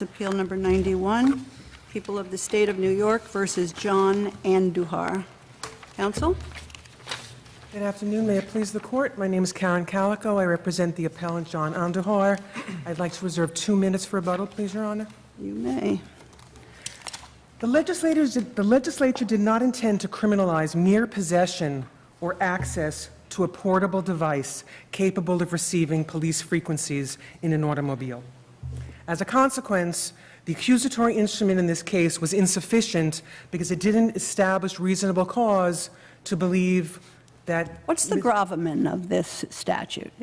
Appeal number 91, People of the State of New York versus John Andujar. Counsel? Good afternoon. May it please the court. My name is Karen Calico. I represent the appellant John Andujar. I'd like to reserve 2 minutes for rebuttal, please, Your Honor. You may. The legislature did not intend to criminalize mere possession or access to a portable device capable of receiving police frequencies in an automobile. As a consequence, the accusatory instrument in this case was insufficient because it didn't establish reasonable cause to believe that... What's the gravamen of this statute?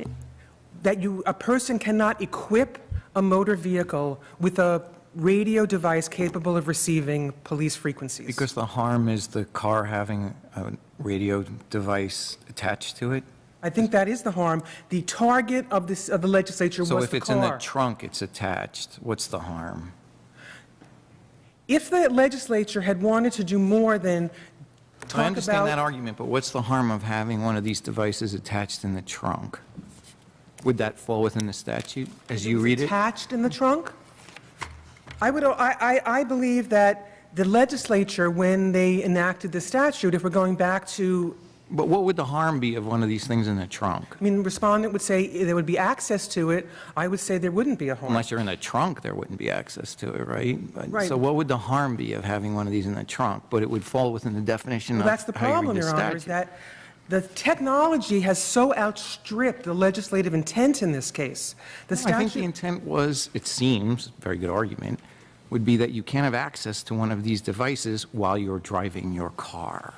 That a person cannot equip a motor vehicle with a radio device capable of receiving police frequencies. Because the harm is the car having a radio device attached to it? I think that is the harm. The target of the legislature was the car. So if it's in the trunk, it's attached, what's the harm? If the legislature had wanted to do more than talk about... I understand that argument, but what's the harm of having one of these devices attached in the trunk? Would that fall within the statute as you read it? Attached in the trunk? I believe that the legislature, when they enacted the statute, if we're going back to... But what would the harm be of one of these things in the trunk? I mean, respondent would say there would be access to it. I would say there wouldn't be a harm. Unless you're in the trunk, there wouldn't be access to it, right? Right. So what would the harm be of having one of these in the trunk? But it would fall within the definition Well, of that's the how you read problem, the Your Honor, is statute. that the technology has so outstripped the legislative intent in this case. The I think the intent was, it seems, very good argument, would be that you can't have access to one of these devices while you're driving your car.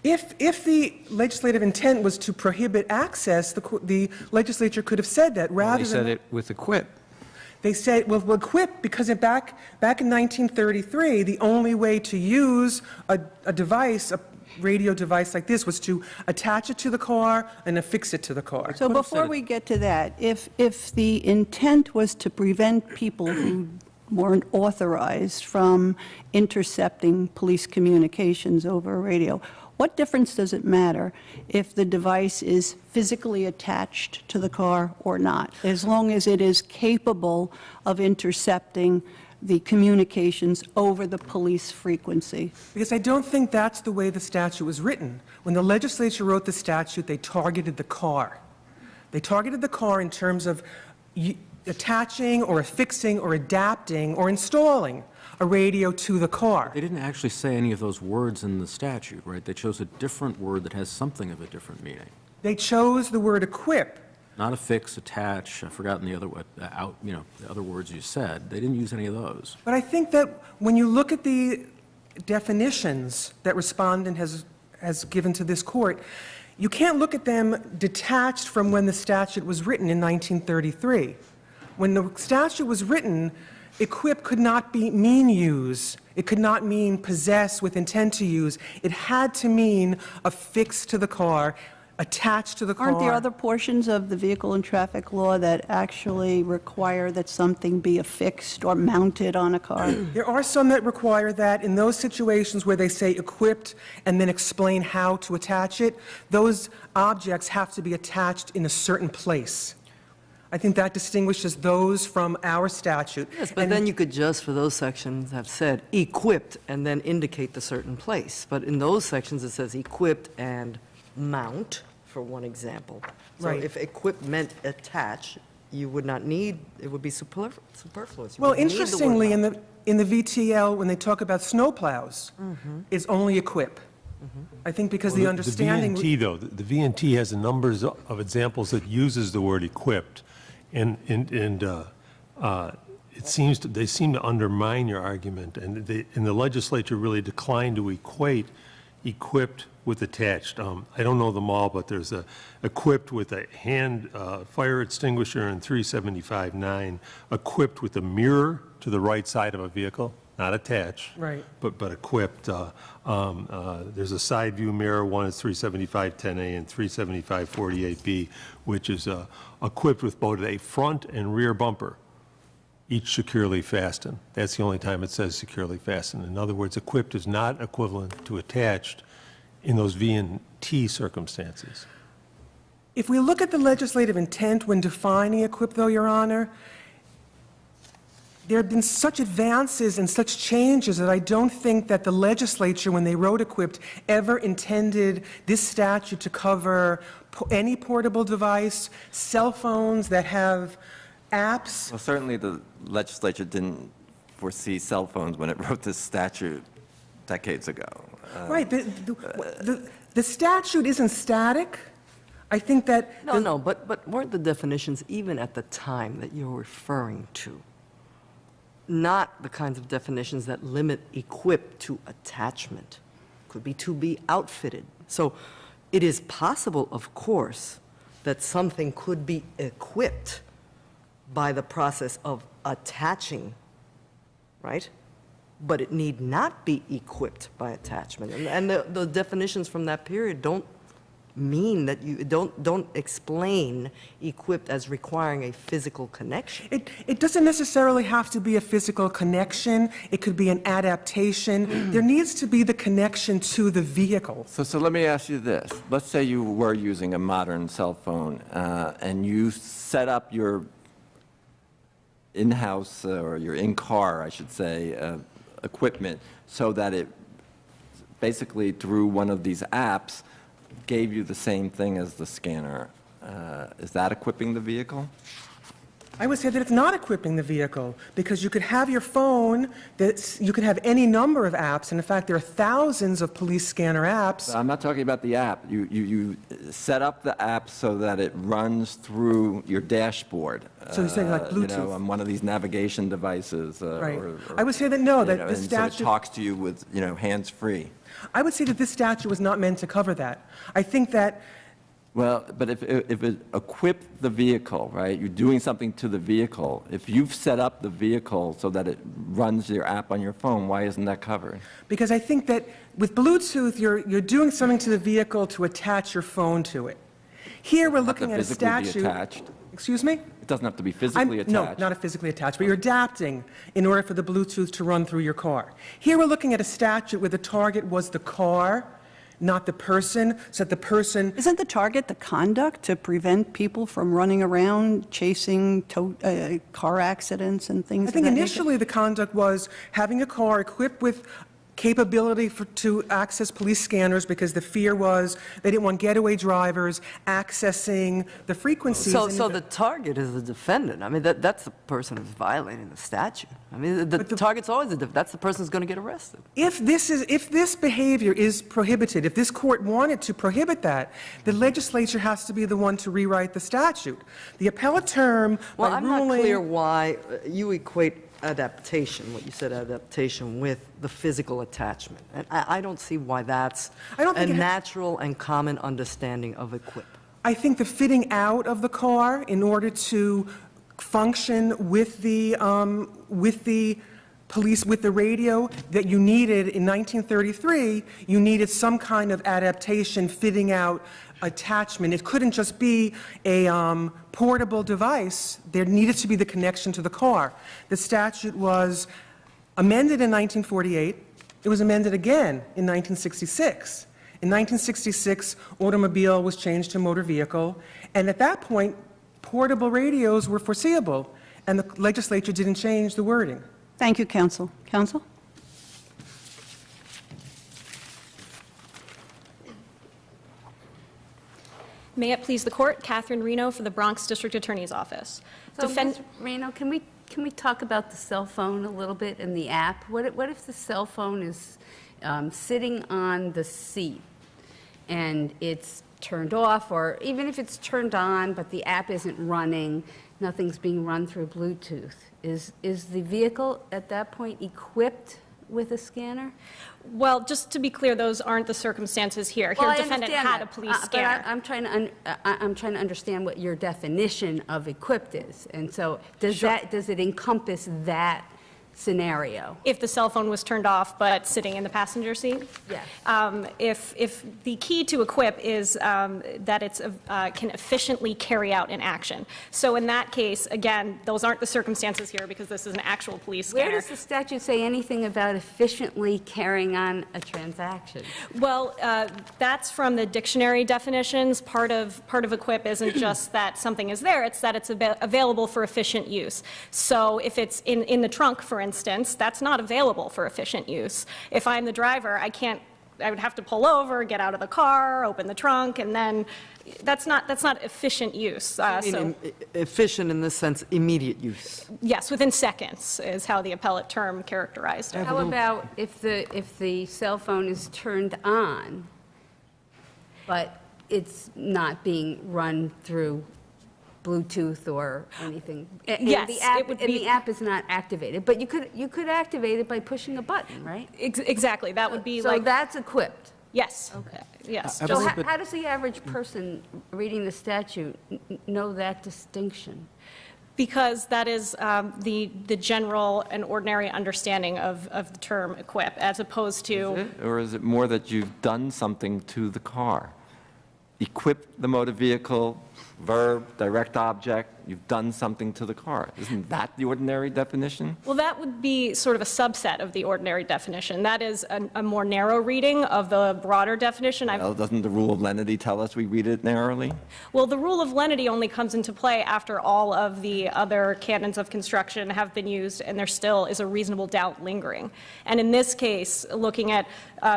If the legislative intent was to prohibit access, the legislature could have said that rather They than... said it with equip. They said, well, equip, because back in 1933, the only way to use a device, a radio device like this, was to attach it to the car and affix it to the car. So before we get to that, if the intent was to prevent people who weren't authorized from intercepting police communications over radio, what difference does it matter if the device is physically attached to the car or not, as long as it is capable of intercepting the communications over the police frequency? Because I don't think that's the way the statute was written. When the legislature wrote the statute, they targeted the car. They targeted the car in terms of attaching or affixing or adapting or installing a radio to the car. They didn't actually say any of those words in the statute, right? They chose a different word that has something of a different meaning. They chose the word equip. Not affix, attach, I've forgotten the other, the other words you said. They didn't use any of those. But I think that when you look at the definitions that Respondent has given to this court, you can't look at them detached from when the statute was written in 1933. When the statute was written, equip could not mean use. It could not mean possess with intent to use. It had to mean affixed to the car, attached to the car. Aren't there other portions of the vehicle and traffic law that actually require that something be affixed or mounted on a car? There are some that require that. In those situations where they say equipped and then explain how to attach it, those objects have to be attached in a certain place. I think that distinguishes those from our statute. Yes, but then you could just, for those sections, have said equipped and then indicate the certain place. But in those sections, it says equipped and mount, for one example. So Right. if equipped meant attach, you would not need, it would be superfluous. You Well, wouldn't need the word interestingly, mount. in the VTL, when they talk about snowplows, it's only equip. I think because the understanding... The VNT, though, the VNT has a number of examples that uses the word equipped, and it seems they seem to undermine your argument, and the legislature really declined to equate equipped with attached. I don't know them all, but there's a equipped with a hand fire extinguisher in 375-9, equipped with a mirror to the right side of a vehicle, not attached, Right. but equipped. There's a side view mirror, one is 375-10A and 375-48B, which is equipped with both a front and rear bumper, each securely fastened. That's the only time it says securely fastened. In other words, equipped is not equivalent to attached in those V&T circumstances. If we look at the legislative intent when defining equip, though, Your Honor, there have been such advances and such changes that I don't think that the legislature, when they wrote equipped, ever intended this statute to cover any portable device, cell phones that have apps. Well, certainly the legislature didn't foresee cell phones when it wrote this statute decades ago. Right, the statute isn't static. I think that. No, but weren't the definitions, even at the time that you're referring to, not the kinds of definitions that limit equipped to attachment? Could be to be outfitted. So it is possible, of course, that something could be equipped by the process of attaching, right? But it need not be equipped by attachment. And the definitions from that period don't mean that you don't explain equipped as requiring a physical connection. It doesn't necessarily have to be a physical connection. It could be an adaptation. There needs to be the connection to the vehicle. So let me ask you this. Let's say you were using a modern cell phone and you set up your in-house or your in-car, I should say, equipment so that it basically through one of these apps gave you the same thing as the scanner. Is that equipping the vehicle? I would say that it's not equipping the vehicle, because you could have your phone, you could have any number of apps, and in fact, there are thousands of police scanner apps. I'm not talking about the app. You set up the app so that it runs through your dashboard. So you're saying like Bluetooth? On one of these navigation devices. Right. I would say that no, that the and so it statute. talks to you with, hands-free. I would say that this statute was not meant to cover that. I think that. Well, but if it equipped the vehicle, right, you're doing something to the vehicle, if you've set up the vehicle so that it runs your app on your phone, why isn't that covered? Because I think that with Bluetooth, you're doing something to the vehicle to attach your phone to it. Here, we're looking at a physically be statute. attached? Excuse me? It doesn't have to be physically attached. No, not physically attached, but you're adapting in order for the Bluetooth to run through your car. Here, we're looking at a statute where the target was the car, not the person, so that the person. Isn't the target the conduct to prevent people from running around chasing car accidents and things I of think that nature? initially the conduct was having a car equipped with capability to access police scanners, because the fear was they didn't want getaway drivers accessing the frequencies. So the target is the defendant. I mean, that's the person who's violating the statute. I mean, the target's always that's the person who's going to get arrested. If this behavior is prohibited, if this court wanted to prohibit that, the legislature has to be the one to rewrite the statute. The appellate term, Well, by I'm ruling. not clear why you equate adaptation, what you said, adaptation, with the physical attachment. And I don't see why that's I don't a think it ha- natural and common understanding of equip. I think the fitting out of the car in order to function with the police, with the radio that you needed in 1933, you needed some kind of adaptation, fitting out, attachment. It couldn't just be a portable device. There needed to be the connection to the car. The statute was amended in 1948. It was amended again in 1966. In 1966, automobile was changed to motor vehicle, and at that point, portable radios were foreseeable, and the legislature didn't change the wording. Thank you, counsel. Counsel? May it please the court, Catherine Reno for the Bronx District Attorney's Office. So, Ms. Reno, can we talk about the cell phone a little bit and the app? What if the cell phone is sitting on the seat and it's turned off, or even if it's turned on but the app isn't running, nothing's being run through Bluetooth? Is the vehicle at that point equipped with a scanner? Well, just to be clear, those aren't the circumstances here. Well, Here, I defendant understand had a that, police but scanner. I'm trying to understand what your definition of equipped is. And so does it encompass that scenario. If the cell phone was turned off but sitting in the passenger seat? Yes. If the key to equip is that it's can efficiently carry out an action. So in that case, again, those aren't the circumstances here because this is an actual police scanner. Where does the statute say anything about efficiently carrying on a transaction? Well, that's from the dictionary definitions. Part of equip isn't just that something is there, it's that it's available for efficient use. So if it's in the trunk, for instance, that's not available for efficient use. If I'm the driver, I would have to pull over, get out of the car, open the trunk, and then that's not efficient use. Efficient in this sense, immediate use. Yes, within seconds is how the appellate term characterized it. How about if the cell phone is turned on, but it's not being run through Bluetooth or anything? Yes, it would and be- the app is not activated, but you could activate it by pushing a button, right? Exactly, that would be So like, that's equipped. yes. Okay. Yes. I So believe how does the average person reading the statute know that distinction? Because that is the general and ordinary understanding of the term equip, as opposed to, Or is it more that you've done something to the car? Equip the motor vehicle, verb, direct object, you've done something to the car. Isn't that the ordinary definition? well, that would be sort of a subset of the ordinary definition. That is a more narrow reading of the broader definition. Well, doesn't the rule of lenity tell us we read it narrowly? Well, the rule of lenity only comes into play after all of the other canons of construction have been used and there still is a reasonable doubt lingering. And in this case, looking at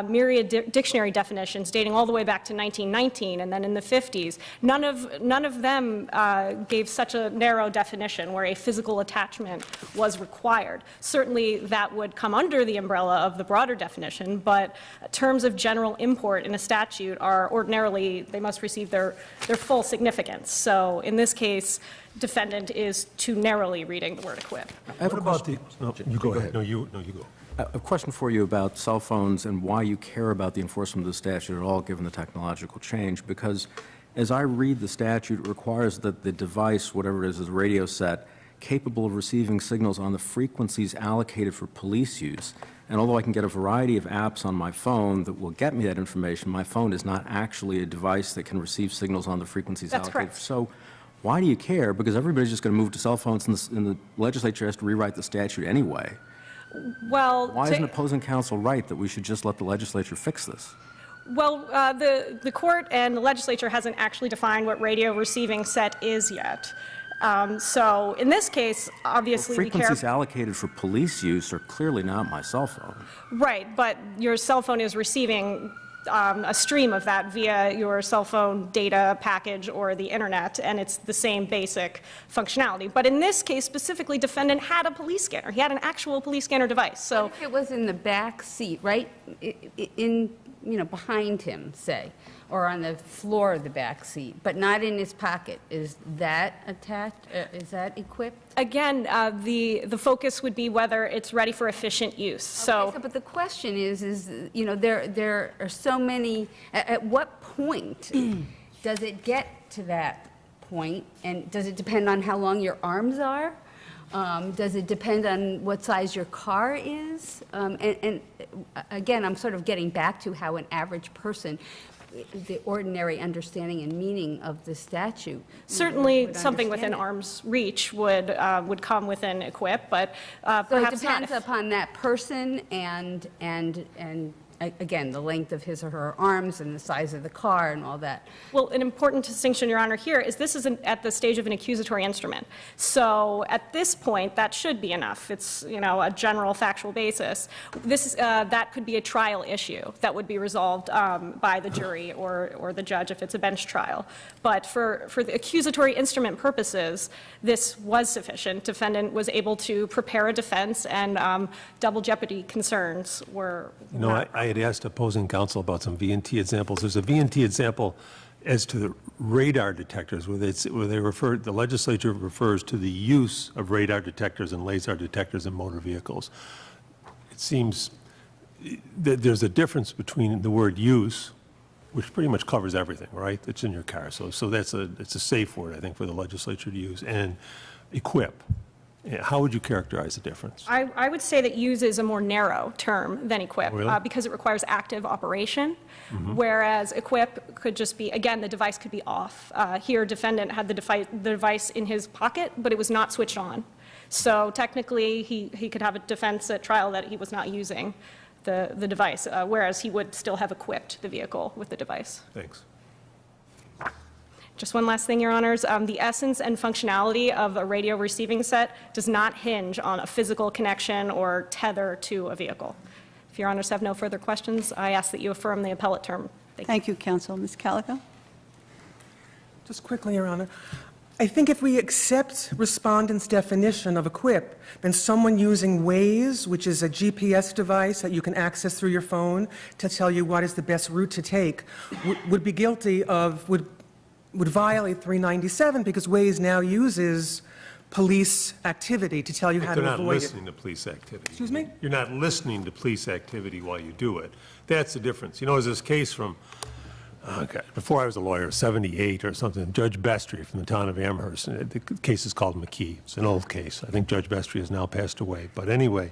myriad dictionary definitions dating all the way back to 1919 and then in the 50s, none of them gave such a narrow definition where a physical attachment was required. Certainly, that would come under the umbrella of the broader definition, but terms of general import in a statute are ordinarily, they must receive their full significance. So in this case, defendant is too narrowly reading the word equip. What about the, no, you go ahead. No, you go. A question for you about cell phones and why you care about the enforcement of the statute at all, given the technological change, because as I read the statute, it requires that the device, whatever it is a radio set, capable of receiving signals on the frequencies allocated for police use. And although I can get a variety of apps on my phone that will get me that information, my phone is not actually a device that can receive signals on the frequencies That's allocated. correct. So why do you care? Because everybody's just going to move to cell phones, and the legislature has to rewrite the statute anyway. Well, Why isn't opposing counsel right that we should just let the legislature fix this? Well, the court and the legislature hasn't actually defined what radio receiving set is yet. So in this case, obviously we care. Frequencies allocated for police use are clearly not my cell phone. Right, but your cell phone is receiving a stream of that via your cell phone data package or the internet, and it's the same basic functionality. But in this case, specifically, defendant had a police scanner. He had an actual police scanner device. So What if it was in the back seat, right, behind him, say, or on the floor of the back seat, but not in his pocket? Is that attached, is that equipped? again, the focus would be whether it's ready for efficient use. So But the question is, there are so many, at what point does it get to that point? And does it depend on how long your arms are? Does it depend on what size your car is? And again, I'm sort of getting back to how an average person, the ordinary understanding and meaning of the statute. certainly, would something understand within it. arm's reach would come within equip, but So it perhaps not. depends upon that person and again, the length of his or her arms and the size of the car and all that. Well, an important distinction, Your Honor, here is this is at the stage of an accusatory instrument. So at this point, that should be enough. It's, a general factual basis. That could be a trial issue that would be resolved by the jury or the judge if it's a bench trial. But for the accusatory instrument purposes, this was sufficient. Defendant was able to prepare a defense, and double jeopardy concerns were No, not. I had asked opposing counsel about some V&T examples. There's a V&T example as to the radar detectors, where the legislature refers to the use of radar detectors and laser detectors in motor vehicles. It seems that there's a difference between the word use, which pretty much covers everything, right? It's in your car. So it's a safe word, I think, for the legislature to use, and equip. How would you characterize the difference? I would say that use is a more narrow term than equip, Really? because it requires active operation, whereas equip could just be, again, the device could be off. Here, defendant had the device in his pocket, but it was not switched on. So technically, he could have a defense at trial that he was not using the device, whereas he would still have equipped the vehicle with the device. Thanks. Just one last thing, Your Honors. The essence and functionality of a radio receiving set does not hinge on a physical connection or tether to a vehicle. If Your Honors have no further questions, I ask that you affirm the appellate term. Thank you. Thank you, counsel. Ms. Calico? Just quickly, Your Honor. I think if we accept Respondent's definition of equip, then someone using Waze, which is a GPS device that you can access through your phone to tell you what is the best route to take, would be guilty of, would violate 397 because Waze now uses police activity to tell you how to They're avoid not it. listening to police activity. Excuse me? You're not listening to police activity while you do it. That's the difference. You know, there's this case from, before I was a lawyer, 78 or something, Judge Bestry from the town of Amherst. And the case is called McKee. It's an old case. I think Judge Bestry has now passed away. But anyway,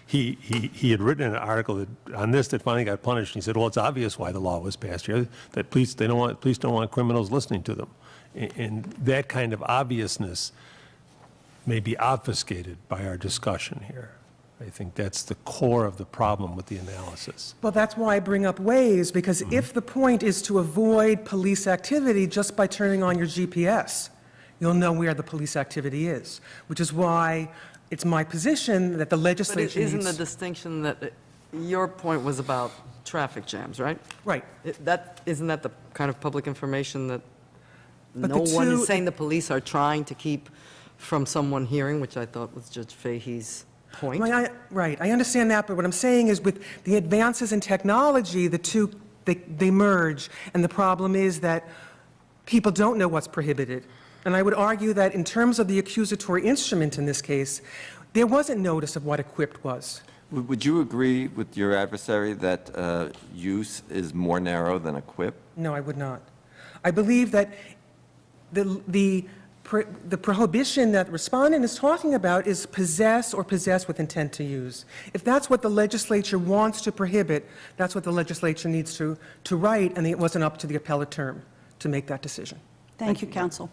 he had written an article on this that finally got punished. He said, well, it's obvious why the law was passed here, that police don't want criminals listening to them. And that kind of obviousness may be obfuscated by our discussion here. I think that's the core of the problem with the analysis. Well, that's why I bring up Waze, because if the point is to avoid police activity just by turning on your GPS, you'll know where the police activity is, which is why it's my position that the But legislature it isn't the needs... distinction that, your point was about traffic jams, right? Right. Isn't that the kind of public information that But no the one two- is saying the police are trying to keep from someone hearing, which I thought was Judge Fahey's point? Right, I understand that, but what I'm saying is with the advances in technology, the two, they merge, and the problem is that people don't know what's prohibited. And I would argue that in terms of the accusatory instrument in this case, there wasn't notice of what equipped was. Would you agree with your adversary that use is more narrow than equip? No, I would not. I believe that the prohibition that Respondent is talking about is possess or possess with intent to use. If that's what the legislature wants to prohibit, that's what the legislature needs to write, and it wasn't up to the appellate term to make that decision. Thank you, counsel.